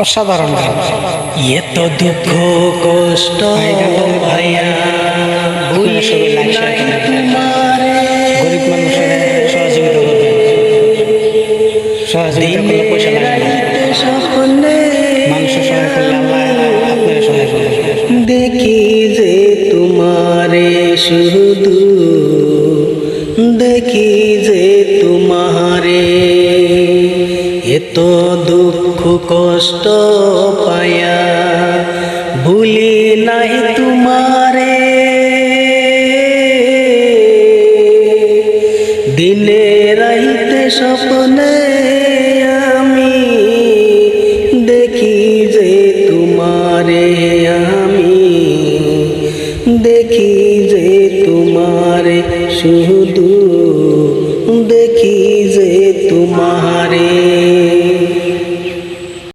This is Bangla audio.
অসাধারণ গান। এত দুঃখ কষ্ট ভাইয়া আপনারা সবাই লাইক শেয়ার করবেন, গরিব মানুষের সহযোগিতা করবেন। সহযোগিতা করলে পয়সা লাগে না, মানুষের সহায় করলে আল্লাহ আপনার সহায় করবে। দেখি যে তোমারে শুধু দেখি যে তোমারে এত দুঃখ কষ্ট পায়া ভুলি নাই তোমারে দিনে রাইতে স্বপ্নে আমি দেখি যে তোমারে আমি দেখি যে তোমারে শুধু